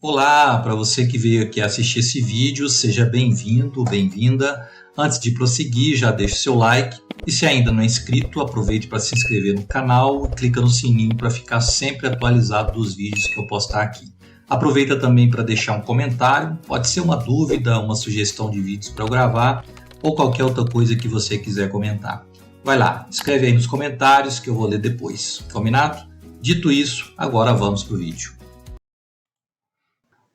Olá, para você que veio aqui assistir esse vídeo, seja bem-vindo, bem-vinda. Antes de prosseguir, já deixe seu like e se ainda não é inscrito, aproveite para se inscrever no canal e clica no sininho para ficar sempre atualizado dos vídeos que eu postar aqui. Aproveita também para deixar um comentário, pode ser uma dúvida, uma sugestão de vídeos para eu gravar ou qualquer outra coisa que você quiser comentar. Vai lá, escreve aí nos comentários que eu vou ler depois, combinado? Dito isso, agora vamos para o vídeo.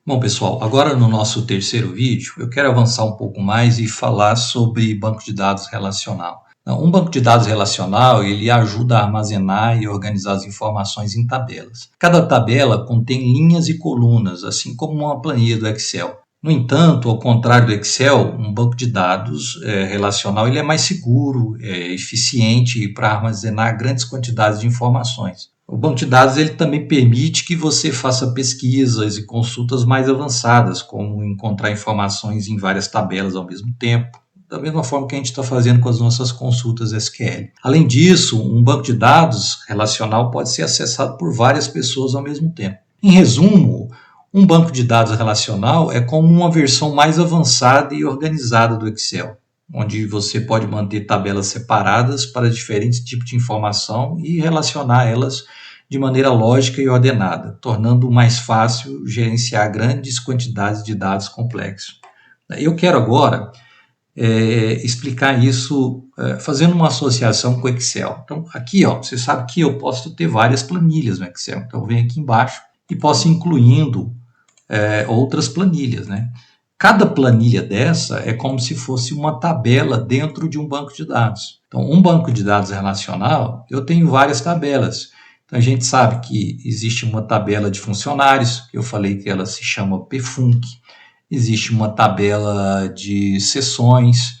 Bom pessoal, agora no nosso terceiro vídeo eu quero avançar um pouco mais e falar sobre banco de dados relacional. Um banco de dados relacional ele ajuda a armazenar e organizar as informações em tabelas. Cada tabela contém linhas e colunas, assim como uma planilha do Excel. No entanto, ao contrário do Excel, um banco de dados relacional ele é mais seguro, eficiente para armazenar grandes quantidades de informações. O banco de dados ele também permite que você faça pesquisas e consultas mais avançadas, como encontrar informações em várias tabelas ao mesmo tempo, da mesma forma que a gente está fazendo com as nossas consultas SQL. Além disso, um banco de dados relacional pode ser acessado por várias pessoas ao mesmo tempo. Em resumo, um banco de dados relacional é como uma versão mais avançada e organizada do Excel, onde você pode manter tabelas separadas para diferentes tipos de informação e relacionar elas de maneira lógica e ordenada, tornando mais fácil gerenciar grandes quantidades de dados complexos. Eu quero agora explicar isso fazendo uma associação com o Excel. Então, aqui, você sabe que eu posso ter várias planilhas no Excel. Então, eu venho aqui embaixo e posso ir incluindo outras planilhas, né? Cada planilha dessa é como se fosse uma tabela dentro de um banco de dados. Então, um banco de dados relacional, eu tenho várias tabelas. Então, a gente sabe que existe uma tabela de funcionários, que eu falei que ela se chama PFUNC. Existe uma tabela de sessões,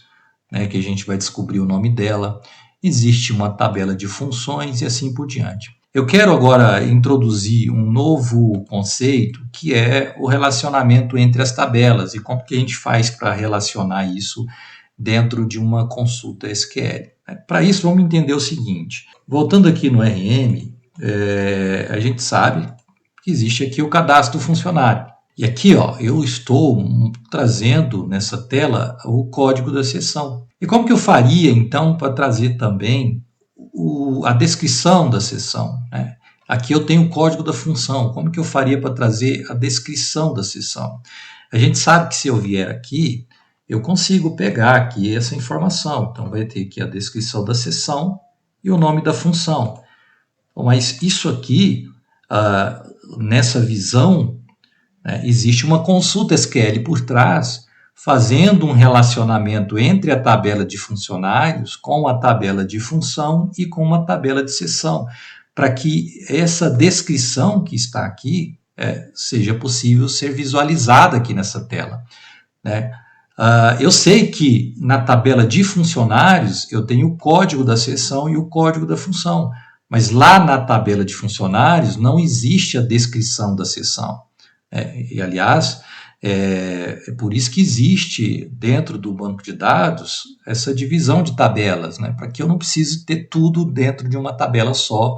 né, que a gente vai descobrir o nome dela. Existe uma tabela de funções e assim por diante. Eu quero agora introduzir um novo conceito, que é o relacionamento entre as tabelas e como que a gente faz para relacionar isso dentro de uma consulta SQL. Para isso, vamos entender o seguinte. Voltando aqui no RM, a gente sabe que existe aqui o cadastro do funcionário. E aqui eu estou trazendo nessa tela o código da seção. E como que eu faria, então, para trazer também a descrição da seção, né? Aqui eu tenho o código da função. Como que eu faria para trazer a descrição da seção? A gente sabe que se eu vier aqui, eu consigo pegar aqui essa informação. Então, vai ter aqui a descrição da seção e o nome da função. Mas isso aqui, nessa visão, né, existe uma consulta SQL por trás, fazendo um relacionamento entre a tabela de funcionários com a tabela de função e com uma tabela de seção, para que essa descrição que está aqui seja possível ser visualizada aqui nessa tela, né? Eu sei que na tabela de funcionários eu tenho o código da seção e o código da função, mas lá na tabela de funcionários não existe a descrição da seção. E, aliás, é por isso que existe dentro do banco de dados essa divisão de tabelas, né? Para que eu não precise ter tudo dentro de uma tabela só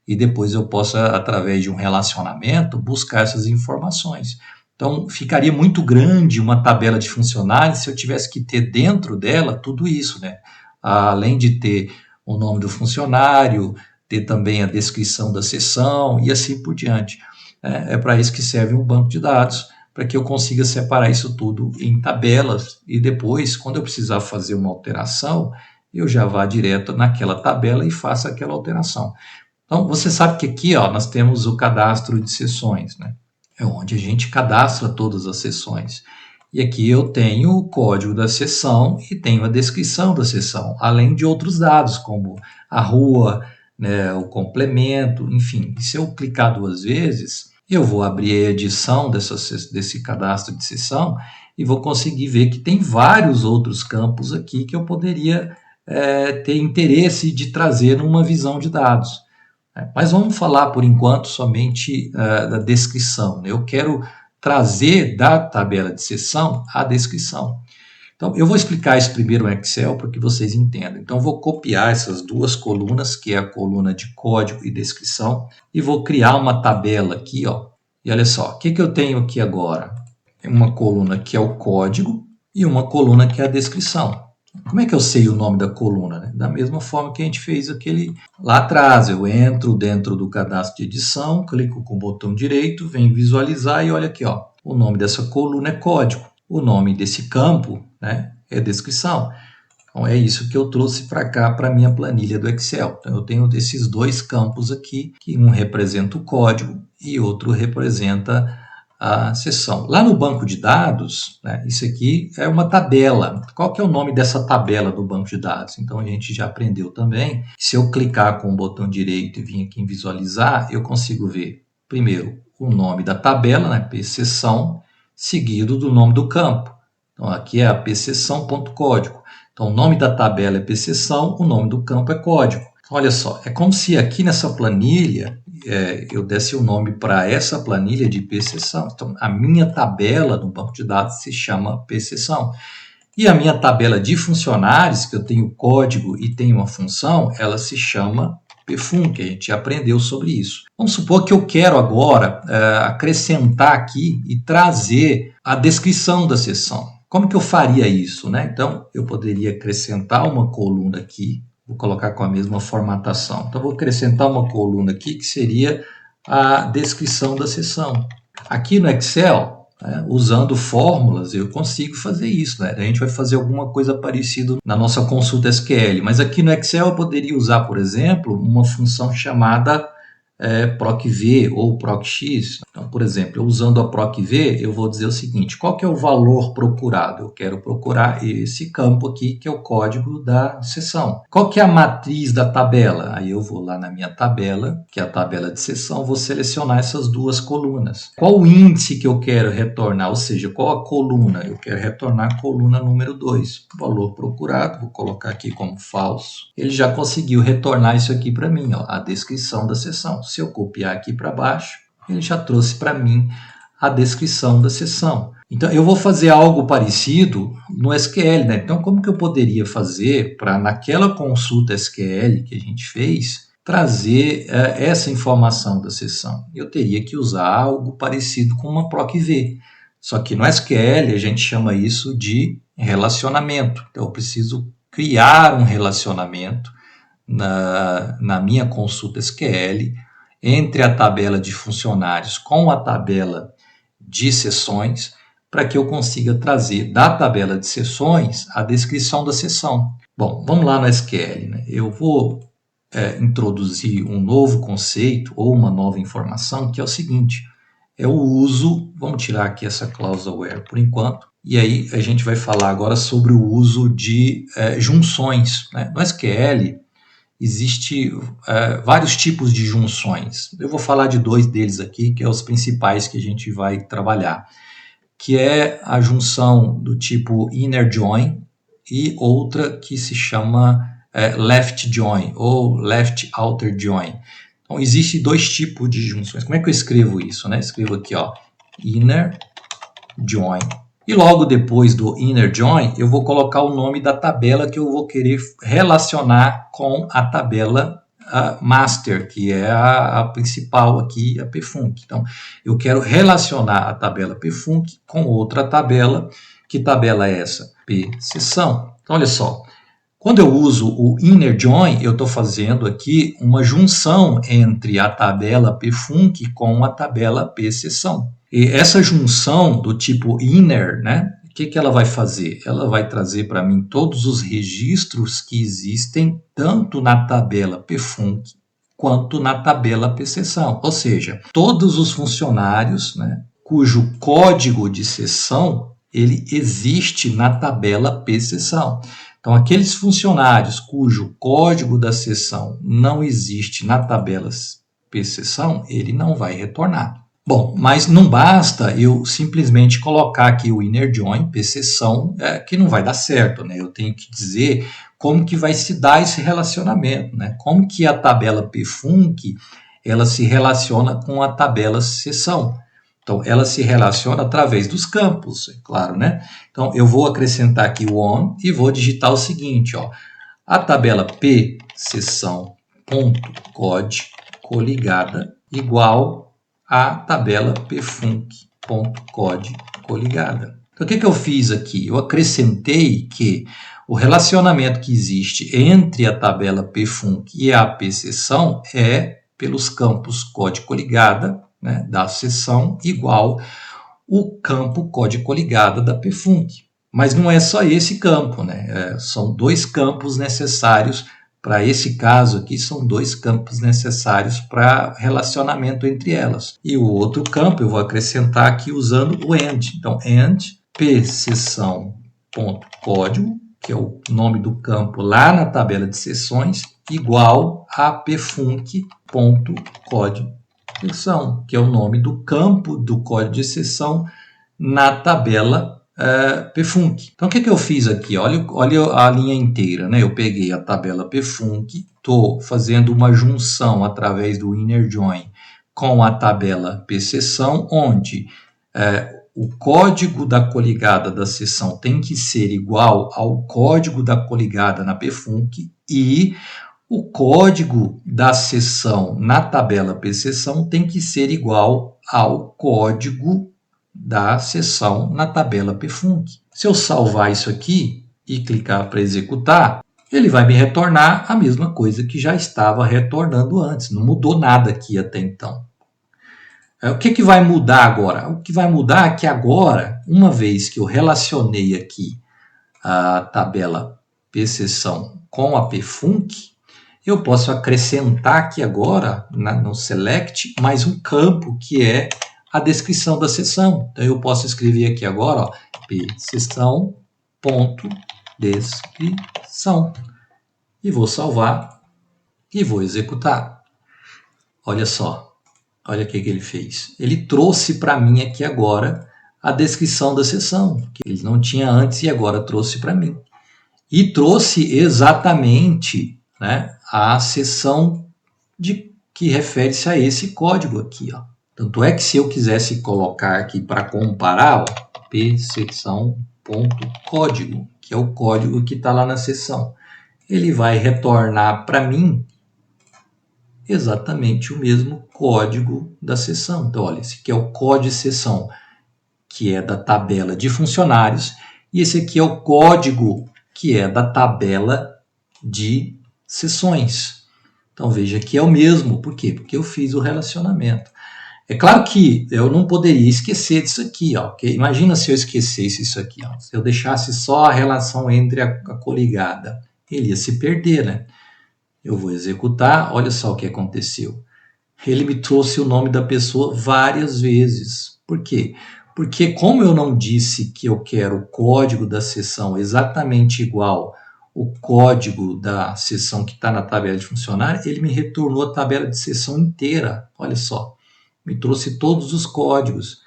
e depois eu possa, através de um relacionamento, buscar essas informações. Então, ficaria muito grande uma tabela de funcionários se eu tivesse que ter dentro dela tudo isso, né? Além de ter o nome do funcionário, ter também a descrição da seção e assim por diante. É para isso que serve um banco de dados, para que eu consiga separar isso tudo em tabelas e depois, quando eu precisar fazer uma alteração, eu já vá direto naquela tabela e faça aquela alteração. Então, você sabe que aqui nós temos o cadastro de sessões, né? É onde a gente cadastra todas as sessões. E aqui eu tenho o código da sessão e tenho a descrição da sessão, além de outros dados, como a rua, né, o complemento, enfim. E se eu clicar duas vezes, eu vou abrir a edição desse cadastro de sessão e vou conseguir ver que tem vários outros campos aqui que eu poderia ter interesse de trazer numa visão de dados. Mas vamos falar, por enquanto, somente da descrição, né? Eu quero trazer da tabela de seção a descrição. Então, eu vou explicar isso primeiro no Excel para que vocês entendam. Então, eu vou copiar essas duas colunas, que é a coluna de código e descrição, e vou criar uma tabela aqui, E olha só, o que eu tenho aqui agora? Uma coluna que é o código e uma coluna que é a descrição. Como é que eu sei o nome da coluna, né? Da mesma forma que a gente fez aquele lá atrás. Eu entro dentro do cadastro de edição, clico com o botão direito, venho visualizar e olha aqui, ó, o nome dessa coluna é código. O nome desse campo, né, é descrição. Então, é isso que eu trouxe para cá, para a minha planilha do Excel. Então, eu tenho esses dois campos aqui, que um representa o código e outro representa a seção. Lá no banco de dados, né, isso aqui é uma tabela. Qual que é o nome dessa tabela do banco de dados? Então, a gente já aprendeu também. Se eu clicar com o botão direito e vir aqui em visualizar, eu consigo ver, primeiro, o nome da tabela, né, P-seção, seguido do nome do campo. Então, aqui é a pseção.código. Então, o nome da tabela é pseção, o nome do campo é código. Então, olha só, é como se aqui nessa planilha eu desse o nome para essa planilha de pseção. Então, a minha tabela no banco de dados se chama pseção. E a minha tabela de funcionários, que eu tenho código e tenho uma função, ela se chama pfunc, a gente aprendeu sobre isso. Vamos supor que eu quero agora acrescentar aqui e trazer a descrição da seção. Como que eu faria isso, né? Então, eu poderia acrescentar uma coluna aqui, vou colocar com a mesma formatação. Então, vou acrescentar uma coluna aqui que seria a descrição da seção. Aqui no Excel, usando fórmulas, eu consigo fazer isso, né? A gente vai fazer alguma coisa parecida na nossa consulta SQL, mas aqui no Excel eu poderia usar, por exemplo, uma função chamada procv ou procx. Então, por exemplo, usando a procv, eu vou dizer o seguinte: qual que é o valor procurado? Eu quero procurar esse campo aqui, que é o código da seção. Qual que é a matriz da tabela? Aí eu vou lá na minha tabela, que é a tabela de seção, vou selecionar essas duas colunas. Qual o índice que eu quero retornar? Ou seja, qual a coluna? Eu quero retornar a coluna número 2. Valor procurado, vou colocar aqui como falso. Ele já conseguiu retornar isso aqui para mim, ó, a descrição da seção. Se eu copiar aqui para baixo, ele já trouxe para mim a descrição da seção. Então, eu vou fazer algo parecido no SQL, né? Então, como que eu poderia fazer para, naquela consulta SQL que a gente fez, trazer essa informação da seção? Eu teria que usar algo parecido com uma procv. Só que no SQL, a gente chama isso de relacionamento. Então, eu preciso criar um relacionamento na minha consulta SQL entre a tabela de funcionários com a tabela de seções, para que eu consiga trazer da tabela de seções a descrição da seção. Bom, vamos lá no SQL, né? Eu vou introduzir um novo conceito ou uma nova informação, que é o seguinte: é o uso, vamos tirar aqui essa cláusula where por enquanto, e aí a gente vai falar agora sobre o uso de junções, né? No SQL, existe vários tipos de junções. Eu vou falar de dois deles aqui, que são os principais que a gente vai trabalhar, que é a junção do tipo inner join e outra que se chama left join ou left outer join. Então, existem dois tipos de junções. Como é que eu escrevo isso, né? Escrevo aqui, ó, inner join. E logo depois do inner join, eu vou colocar o nome da tabela que eu vou querer relacionar com a tabela master, que é a principal aqui, a pfunc. Então, eu quero relacionar a tabela pfunc com outra tabela. Que tabela é essa? Pseção. Então, olha só. Quando eu uso o inner join, eu estou fazendo aqui uma junção entre a tabela pfunc com a tabela pseção. E essa junção do tipo inner, né, o que ela vai fazer? Ela vai trazer para mim todos os registros que existem tanto na tabela pfunc quanto na tabela pseção. Ou seja, todos os funcionários, né, cujo código de seção ele existe na tabela pseção. Então, aqueles funcionários cujo código da seção não existe na tabela pseção, ele não vai retornar. Bom, mas não basta eu simplesmente colocar aqui o inner join, pseção, que não vai dar certo, né? Eu tenho que dizer como que vai se dar esse relacionamento, né? Como que a tabela pfunc, ela se relaciona com a tabela seção. Então, ela se relaciona através dos campos, é claro, né? Então, eu vou acrescentar aqui o on e vou digitar o seguinte, ó. A tabela pseção.code coligada igual a tabela pfunc.code coligada. Então, o que eu fiz aqui? Eu acrescentei que o relacionamento que existe entre a tabela pfunc e a apseção é pelos campos code coligada, né, da seção igual o campo code coligada da pfunc. Mas não é só esse campo, né? São dois campos necessários para esse caso aqui, são dois campos necessários para relacionamento entre elas. E o outro campo eu vou acrescentar aqui usando o AND. Então, AND pseção.código, que é o nome do campo lá na tabela de seções, igual a pfunc.código seção, que é o nome do campo do código de seção na tabela pfunc. Então, o que eu fiz aqui? Olha a linha inteira, né? Eu peguei a tabela pfunc, estou fazendo uma junção através do inner join com a tabela pseção, onde o código da coligada da seção tem que ser igual ao código da coligada na pfunc e o código da seção na tabela pseção tem que ser igual ao código da seção na tabela pfunc. Se eu salvar isso aqui e clicar para executar, ele vai me retornar a mesma coisa que já estava retornando antes. Não mudou nada aqui até então. O que vai mudar agora? O que vai mudar é que agora, uma vez que eu relacionei aqui a tabela pseção com a pfunc, eu posso acrescentar aqui agora, no select, mais um campo que é a descrição da seção. Então, eu posso escrever aqui agora, pseção.descrição. E vou salvar e vou executar. Olha só, olha o que ele fez. Ele trouxe para mim aqui agora a descrição da seção, que ele não tinha antes e agora trouxe para mim. E trouxe exatamente, né, a seção que refere-se a esse código aqui. Ó. Tanto é que se eu quisesse colocar aqui para comparar, pseção.código, que é o código que está lá na seção, ele vai retornar para mim exatamente o mesmo código da seção. Então, olha, esse aqui é o código de seção, que é da tabela de funcionários, e esse aqui é o código que é da tabela de seções. Então, veja que é o mesmo. Por quê? Porque eu fiz o relacionamento. É claro que eu não poderia esquecer disso aqui. Ó, okay? Imagina se eu esquecesse isso aqui. Ó. Se eu deixasse só a relação entre a coligada, ele ia se perder, né? Eu vou executar. Olha só o que aconteceu. Ele me trouxe o nome da pessoa várias vezes. Por quê? Porque como eu não disse que eu quero o código da seção exatamente igual o código da seção que está na tabela de funcionário, ele me retornou a tabela de seção inteira. Olha só, me trouxe todos os códigos.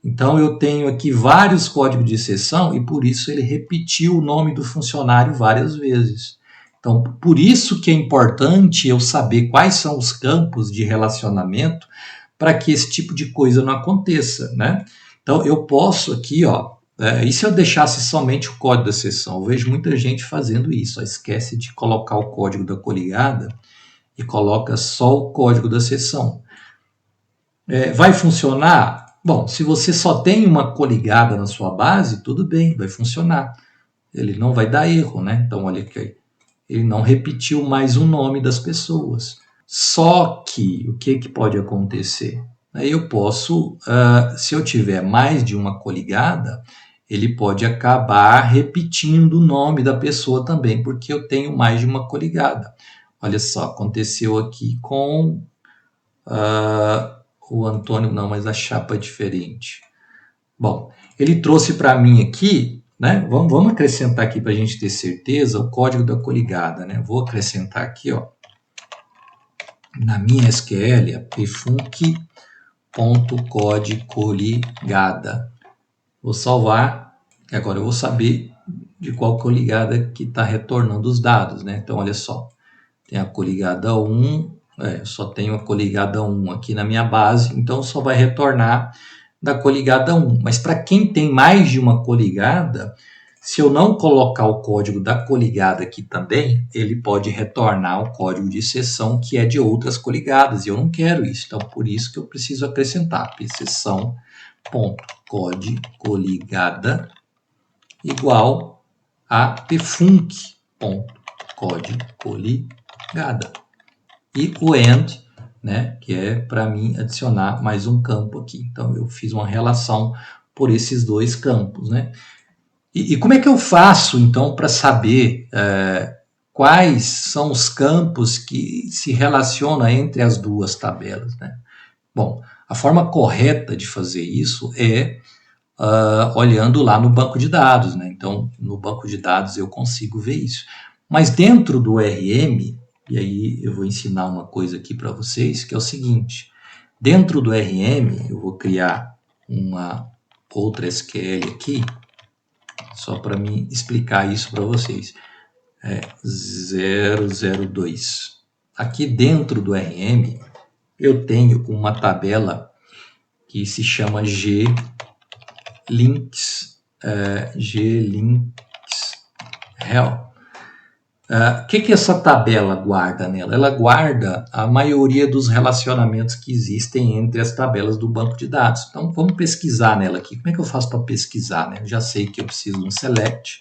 Então, eu tenho aqui vários códigos de seção e por isso ele repetiu o nome do funcionário várias vezes. Então, por isso que é importante eu saber quais são os campos de relacionamento para que esse tipo de coisa não aconteça, né? Então, eu posso aqui, ó, e se eu deixasse somente o código da seção? Eu vejo muita gente fazendo isso, ó, esquece de colocar o código da coligada e coloca só o código da seção. Vai funcionar? Bom, se você só tem uma coligada na sua base, tudo bem, vai funcionar. Ele não vai dar erro, né? Então, olha aqui, ele não repetiu mais o nome das pessoas. Só que, o que pode acontecer? Aí eu posso, se eu tiver mais de uma coligada, ele pode acabar repetindo o nome da pessoa também, porque eu tenho mais de uma coligada. Olha só, aconteceu aqui com o Antônio, não, mas a chapa é diferente. Bom, ele trouxe para mim aqui, né? Vamos acrescentar aqui para a gente ter certeza o código da coligada, né? Vou acrescentar aqui, ó, na minha SQL, a pfunc.code coligada. Vou salvar, e agora eu vou saber de qual coligada que está retornando os dados, né? Então, olha só, tem a coligada 1, só tenho a coligada 1 aqui na minha base, então só vai retornar da coligada 1. Mas para quem tem mais de uma coligada, Se eu não colocar o código da coligada aqui também, ele pode retornar o código de seção que é de outras coligadas, e eu não quero isso. Então, por isso que eu preciso acrescentar pseção.code coligada igual a pfunc.code coligada. E o AND, né, que é para mim adicionar mais um campo aqui. Então, eu fiz uma relação por esses dois campos, né? E como é que eu faço, então, para saber quais são os campos que se relacionam entre as duas tabelas, né? Bom, a forma correta de fazer isso é olhando lá no banco de dados, né? Então, no banco de dados eu consigo ver isso. Mas dentro do RM, e aí eu vou ensinar uma coisa aqui para vocês, que é o seguinte. Dentro do RM, eu vou criar uma outra SQL aqui, só para me explicar isso para vocês. 002. Aqui dentro do RM, eu tenho uma tabela que se chama glinks hell. O que essa tabela guarda nela? Ela guarda a maioria dos relacionamentos que existem entre as tabelas do banco de dados. Então, vamos pesquisar nela aqui. Como é que eu faço para pesquisar, né? Eu já sei que eu preciso de um select.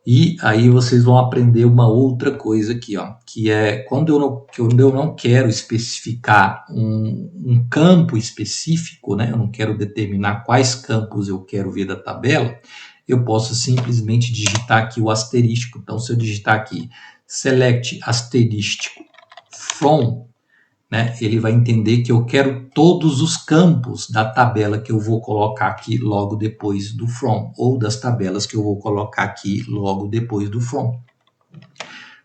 E aí vocês vão aprender uma outra coisa aqui, ó, que é quando eu não quero especificar um campo específico, né? Eu não quero determinar quais campos eu quero ver da tabela, eu posso simplesmente digitar aqui o asterístico. Então, se eu digitar aqui select asterístico from, né, ele vai entender que eu quero todos os campos da tabela que eu vou colocar aqui logo depois do from, ou das tabelas que eu vou colocar aqui logo depois do from.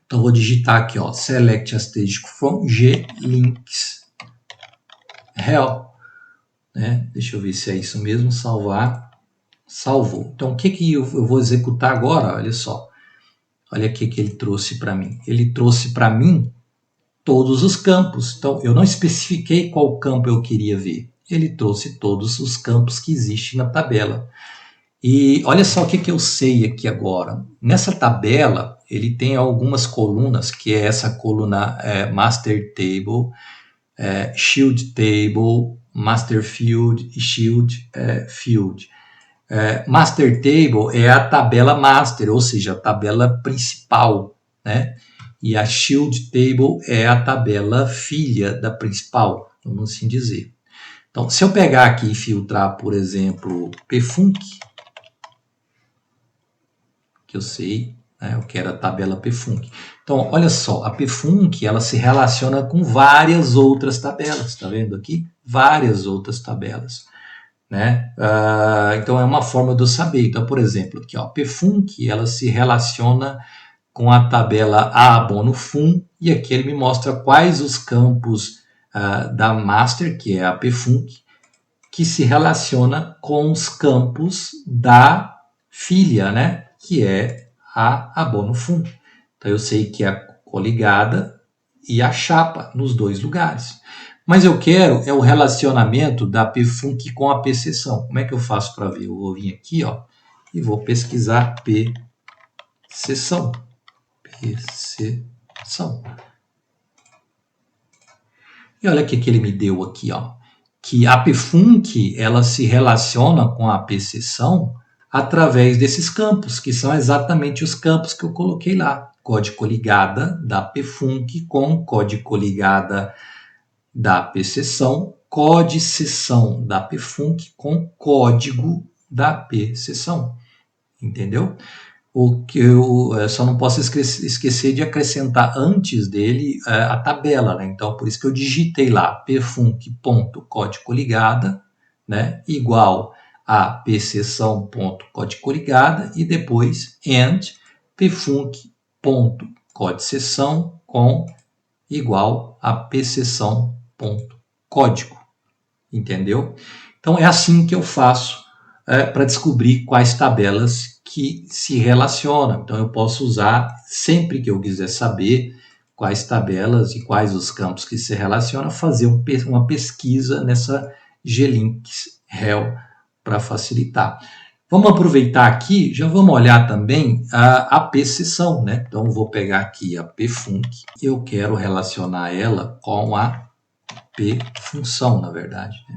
Então, vou digitar aqui, ó, select asterístico from glinks hell, né? Deixa eu ver se é isso mesmo, salvar. Salvou. Então, o que eu vou executar agora? Olha só. Olha o que ele trouxe para mim. Ele trouxe para mim todos os campos. Então, eu não especifiquei qual campo eu queria ver. Ele trouxe todos os campos que existem na tabela. E olha só o que eu sei aqui agora. Nessa tabela, ele tem algumas colunas, que é essa coluna Master Table, Shield Table, Master Field e Shield Field. Master Table é a tabela master, ou seja, a tabela principal, né? E a Shield Table é a tabela filha da principal, vamos assim dizer. Então, se eu pegar aqui e filtrar, por exemplo, pfunc, que eu sei, né, eu quero a tabela pfunc. Então, olha só, a pfunc ela se relaciona com várias outras tabelas, tá vendo aqui? Várias outras tabelas. Né? Então é uma forma de eu saber. Então, por exemplo, aqui, ó, pfunc ela se relaciona com a tabela abonofun, e aqui ele me mostra quais os campos da master, que é a pfunc, que se relaciona com os campos da filha, né? Que é a abonofun. Então eu sei que é a coligada e a chapa nos dois lugares. Mas eu quero o relacionamento da pfunc com a pseção. Como é que eu faço para ver? Eu vou vir aqui, ó, e vou pesquisar pseção. Pseção. E olha o que ele me deu aqui, ó, que a pfunc ela se relaciona com a pseção através desses campos, que são exatamente os campos que eu coloquei lá. Código coligada da pfunc com código coligada da pseção, code-seção da pfunc com código da pseção. Entendeu? O que eu só não posso esquecer de acrescentar antes dele a tabela, né? Então, por isso que eu digitei lá pfunc.codecoligada, né? Igual a pseção.codecoligada e depois and pfunc.codeseção com igual a pseção.código. Entendeu? Então, é assim que eu faço para descobrir quais tabelas que se relacionam. Então, eu posso usar, sempre que eu quiser saber quais tabelas e quais os campos que se relacionam, fazer uma pesquisa nessa glinks hell para facilitar. Vamos aproveitar aqui, já vamos olhar também a pseção, né? Então, eu vou pegar aqui a pfunc, eu quero relacionar ela com a pfunção, na verdade, né?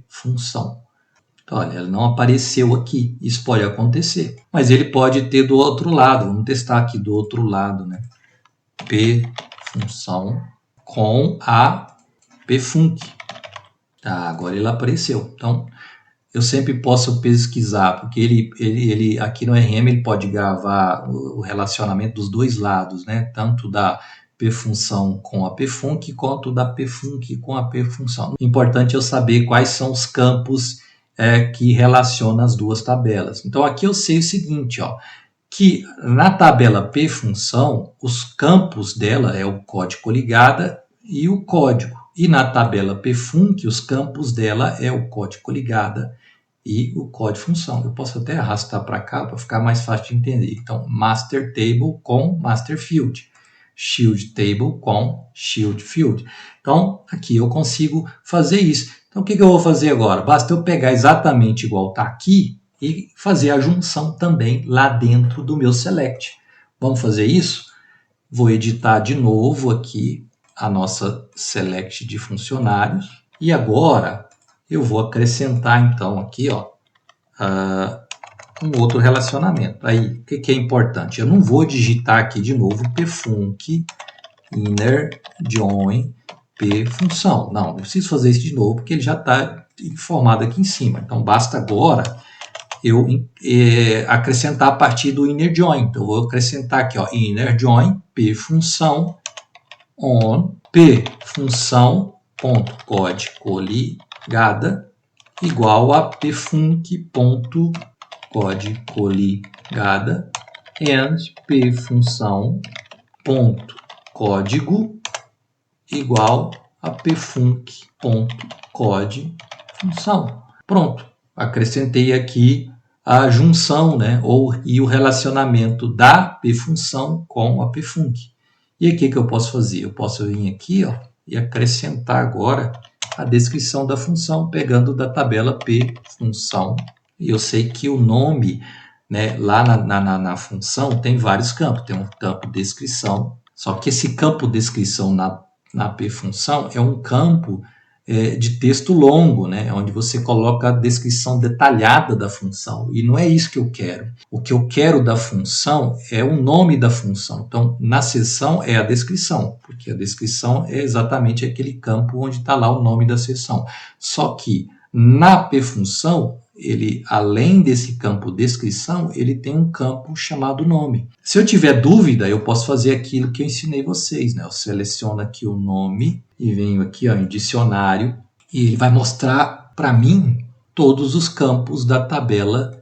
Pfunção. Então, olha, ela não apareceu aqui, isso pode acontecer, mas ele pode ter do outro lado, vamos testar aqui do outro lado, né? Pfunção com a pfunc. Tá, agora ele apareceu. Então, eu sempre posso pesquisar, porque ele aqui no RM ele pode gravar o relacionamento dos dois lados, né? Tanto da pfunção com a pfunc, quanto da pfunc com a pfunção. O importante é eu saber quais são os campos que relacionam as duas tabelas. Então, aqui eu sei o seguinte, ó, que na tabela pfunção, os campos dela é o código coligada e o código. E na tabela pfunc, os campos dela é o código coligada e o código função. Eu posso até arrastar para cá para ficar mais fácil de entender. Então, master table com master field, shield table com shield field. Então, aqui eu consigo fazer isso. Então, o que eu vou fazer agora? Basta eu pegar exatamente igual está aqui e fazer a junção também lá dentro do meu select. Vamos fazer isso? Vou editar de novo aqui a nossa select de funcionários. E agora eu vou acrescentar então aqui, ó, um outro relacionamento. Aí, o que é importante? Eu não vou digitar aqui de novo pfunc inner join pfunção. Não, não preciso fazer isso de novo porque ele já está informado aqui em cima. Então, basta agora eu acrescentar a partir do inner join. Então, eu vou acrescentar aqui, ó, inner join pfunção on pfunção.code coligada igual a pfunc.code coligada and pfunção.código igual a pfunc.code função. Pronto, acrescentei aqui a junção, né, e o relacionamento da pfunção com a pfunc. E aqui que eu posso fazer? Eu posso vir aqui, ó, e acrescentar agora a descrição da função, pegando da tabela pfunção. E eu sei que o nome, né, lá na função tem vários campos. Tem um campo descrição, só que esse campo descrição na pfunção é um campo de texto longo, né, onde você coloca a descrição detalhada da função, e não é isso que eu quero. O que eu quero da função é o nome da função. Então, na seção é a descrição, porque a descrição é exatamente aquele campo onde está lá o nome da seção. Só que na pfunção, ele, além desse campo descrição, ele tem um campo chamado nome. Se eu tiver dúvida, eu posso fazer aquilo que eu ensinei vocês, né? Eu seleciono aqui o nome e venho aqui, ó, em dicionário, e ele vai mostrar para mim todos os campos da tabela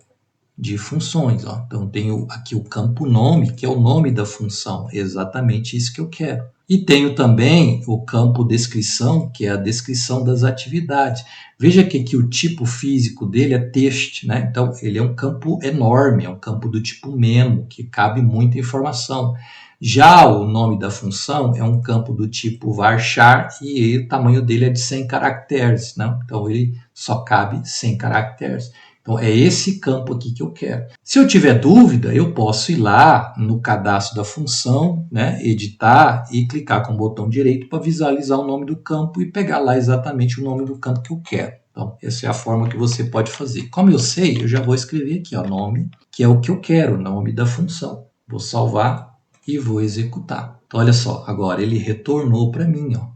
de funções, ó. Então, tenho aqui o campo nome, que é o nome da função, é exatamente isso que eu quero. E tenho também o campo descrição, que é a descrição das atividades. Veja que aqui o tipo físico dele é text, né? Então, ele é um campo enorme, é um campo do tipo memo, que cabe muita informação. Já o nome da função é um campo do tipo varchar e o tamanho dele é de 100 caracteres, né? Então, ele só cabe 100 caracteres. Então, é esse campo aqui que eu quero. Se eu tiver dúvida, eu posso ir lá no cadastro da função, né, editar e clicar com o botão direito para visualizar o nome do campo e pegar lá exatamente o nome do campo que eu quero. Então, essa é a forma que você pode fazer. Como eu sei, eu já vou escrever aqui, ó, nome, que é o que eu quero, o nome da função. Vou salvar e vou executar. Então, olha só, agora ele retornou para mim, ó,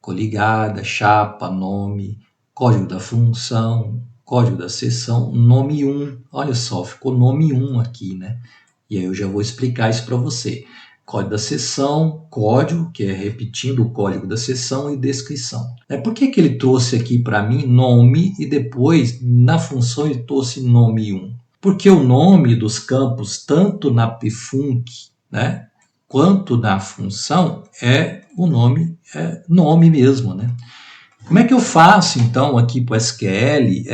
coligada, chapa, nome, código da função, código da seção, nome 1. Olha só, ficou nome 1 aqui, né? E aí eu já vou explicar isso para você. Código da seção, código, que é repetindo o código da seção, e descrição. Por que ele trouxe aqui para mim nome e depois, na função, ele trouxe nome 1? Porque o nome dos campos, tanto na pfunc, né, quanto na função, é o nome, é nome mesmo, né? Como é que eu faço, então, aqui para o SQL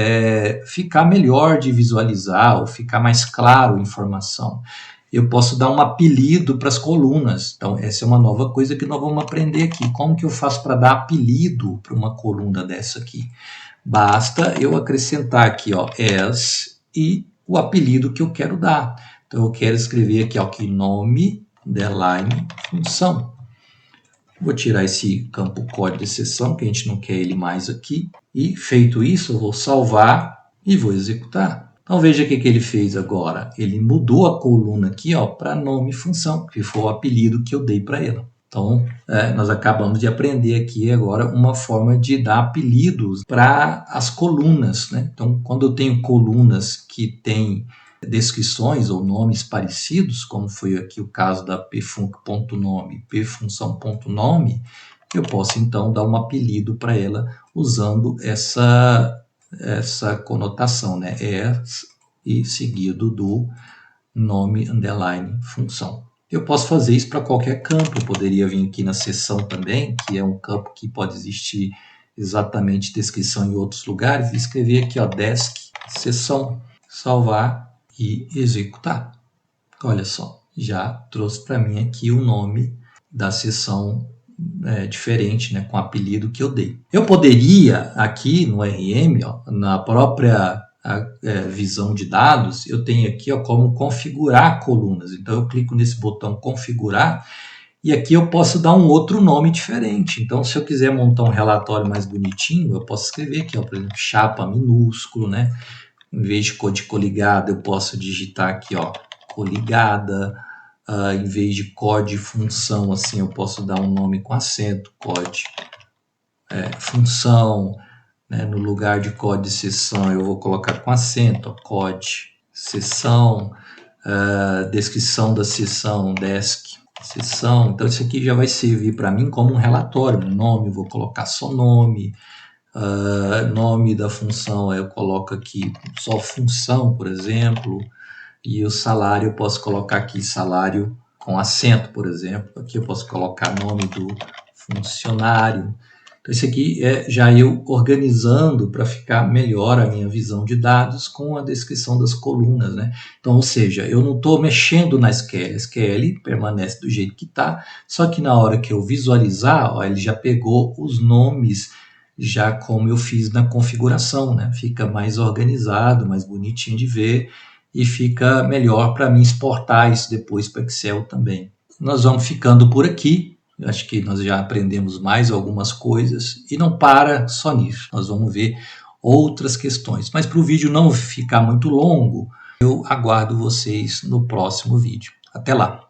ficar melhor de visualizar ou ficar mais claro a informação? Eu posso dar um apelido para as colunas. Então, essa é uma nova coisa que nós vamos aprender aqui. Como que eu faço para dar apelido para uma coluna dessa aqui? Basta eu acrescentar aqui, ó, as, e o apelido que eu quero dar. Então, eu quero escrever aqui, ó, que nome, underline, função. Vou tirar esse campo código de exceção, que a gente não quer ele mais aqui. E, feito isso, eu vou salvar e vou executar. Então, veja o que ele fez agora. Ele mudou a coluna aqui para nome função, que foi o apelido que eu dei para ela. Então, nós acabamos de aprender aqui agora uma forma de dar apelidos para as colunas, né? Então, quando eu tenho colunas que têm descrições ou nomes parecidos, como foi aqui o caso da pfunc.nome, pfunção.nome, eu posso então dar um apelido para ela usando essa conotação, né? E seguido do nome underline função. Eu posso fazer isso para qualquer campo. Eu poderia vir aqui na seção também, que é um campo que pode existir exatamente descrição em outros lugares, e escrever aqui, ó, desk, seção, salvar e executar. Olha só, já trouxe para mim aqui o nome da seção diferente, né, com o apelido que eu dei. Eu poderia aqui no RM, ó, na própria visão de dados, eu tenho aqui como configurar colunas. Então eu clico nesse botão configurar e aqui eu posso dar um outro nome diferente. Então, se eu quiser montar um relatório mais bonitinho, eu posso escrever aqui, por exemplo, chapa minúsculo, né? Em vez de coligada, eu posso digitar aqui, coligada. Em vez de code função, assim, eu posso dar um nome com acento, code função. Né? No lugar de code seção, eu vou colocar com acento, code seção. Descrição da seção, desk, seção. Então, isso aqui já vai servir para mim como um relatório. Nome, eu vou colocar só nome. Nome da função, eu coloco aqui só função, por exemplo. E o salário, eu posso colocar aqui salário com acento, por exemplo. Aqui eu posso colocar nome do funcionário. Então, isso aqui é já eu organizando para ficar melhor a minha visão de dados com a descrição das colunas, né? Então, ou seja, eu não estou mexendo na SQL. A SQL permanece do jeito que está, só que na hora que eu visualizar, ele já pegou os nomes já como eu fiz na configuração, né? Fica mais organizado, mais bonitinho de ver e fica melhor para mim exportar isso depois para Excel também. Nós vamos ficando por aqui. Eu acho que nós já aprendemos mais algumas coisas e não para só nisso. Nós vamos ver outras questões. Mas para o vídeo não ficar muito longo, eu aguardo vocês no próximo vídeo. Até lá!